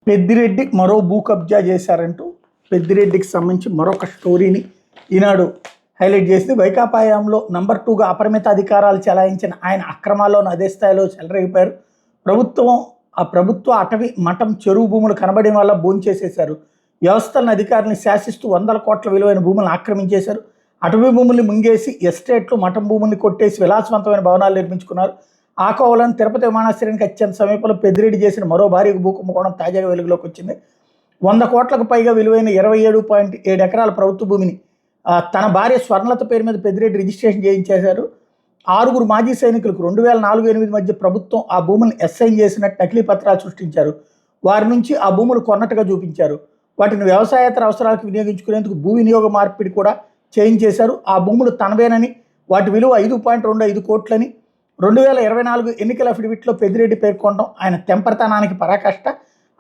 పెద్దిరెడ్డి మరో భూ కబ్జా చేశారంటూ పెద్దిరెడ్డికి సంబంధించి మరొక స్టోరీని ఈనాడు హైలైట్ చేసింది. వైకాపా హయాంలో నంబర్ 2గా అపరిమిత అధికారాలు చెలాయించిన ఆయన అక్రమాల్లోనూ అదే స్థాయిలో చెలరేగిపోయారు. ప్రభుత్వ అటవీ మఠం చెరువు భూములు కనబడిన వల్ల భోంచేసేశారు. వ్యవస్థలను అధికారులను శాసిస్తూ 100 కోట్ల విలువైన భూములను ఆక్రమించేశారు. అటవీ భూముల్ని ముంగేసి ఎస్టేట్లు మఠం భూముల్ని కొట్టేసి విలాసవంతమైన భవనాలు నిర్మించుకున్నారు. ఆ కోవలను తిరుపతి విమానాశ్రయానికి అత్యంత సమీపంలో పెద్దిరెడ్డి చేసిన మరో భారీ భూ కుంభకోణం తాజాగా వెలుగులోకి వచ్చింది. 100 కోట్లకు పైగా విలువైన 27.7 ఎకరాల ప్రభుత్వ భూమిని తన భార్య స్వర్ణలత పేరు మీద పెద్దిరెడ్డి రిజిస్ట్రేషన్ చేయించేశారు. 6 మాజీ సైనికులకు 2004-8 మధ్య ప్రభుత్వం ఆ భూములను అసైన్ చేసినట్టు నకిలీ పత్రాలు సృష్టించారు. వారి నుంచి ఆ భూములు కొన్నట్టుగా చూపించారు. వాటిని వ్యవసాయేతర అవసరాలకు వినియోగించుకునేందుకు భూ వినియోగ మార్పిడి కూడా చేయించేశారు. ఆ భూములు తనవేనని, వాటి విలువ 5.25 కోట్లని 2024 ఎన్నికల అఫిడవిట్లో పెద్దిరెడ్డి పేర్కొనడం ఆయన తెంపరతనానికి పరాకాష్ట.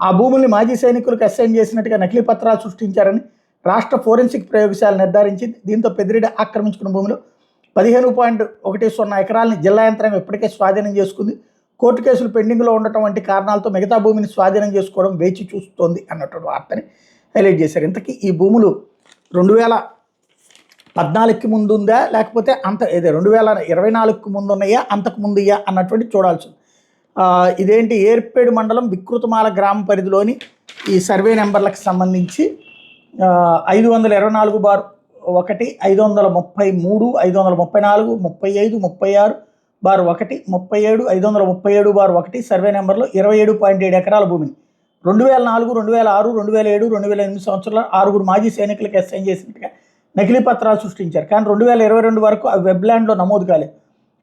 ఆ భూముల్ని మాజీ సైనికులకు అసైన్ చేసినట్టుగా నకిలీ పత్రాలు సృష్టించారని రాష్ట్ర ఫోరెన్సిక్ ప్రయోగశాల నిర్ధారించింది. దీంతో పెద్దిరెడ్డి ఆక్రమించుకున్న భూములు 15.10 ఎకరాలని జిల్లా యంత్రాంగం ఇప్పటికే స్వాధీనం చేసుకుంది. కోర్టు కేసులు పెండింగ్లో ఉండటం వంటి కారణాలతో మిగతా భూమిని స్వాధీనం చేసుకోవడం వేచి చూస్తోంది అన్నటువంటి వార్తని హైలైట్ చేశారు. ఇంతకీ ఈ భూములు 2014కి ముందు ఉందా లేకపోతే 2024కి ముందు ఉన్నాయా అంతకు ముందుయా అన్నటువంటి చూడాల్సింది. ఇదేంటి ఏర్పేడు మండలం వికృతమాల గ్రామ పరిధిలోని ఈ సర్వే నెంబర్లకు సంబంధించి 524/1, 533, 534, 35, 36/1, 37, 537/1 సర్వే నెంబర్లో 27.7 ఎకరాల భూమిని 2004, 2006, 2007, 2008 సంవత్సరాల్లో 6 మాజీ సైనికులకు అసైన్ చేసినట్టుగా నకిలీ పత్రాలు సృష్టించారు. కానీ 2022 వరకు అవి వెబ్ల్యాండ్లో నమోదు కాలేదు.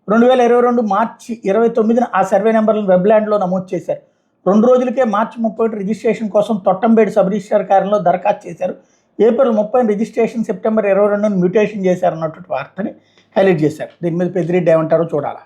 2022 మార్చి 29న ఆ సర్వే నెంబర్లను వెబ్ల్యాండ్లో నమోదు చేశారు. 2 రోజులకే మార్చి 31 రిజిస్ట్రేషన్ కోసం తొట్టంబేడు సబ్ రిజిస్ట్రార్ కార్యాలయంలో దరఖాస్తు చేశారు. ఏప్రిల్ 30 రిజిస్ట్రేషన్, సెప్టెంబర్ 22న మ్యూటేషన్ చేశారు అన్నటువంటి వార్తని హైలైట్ చేశారు. దీని మీద పెద్దిరెడ్డి ఏమంటారో చూడాలి.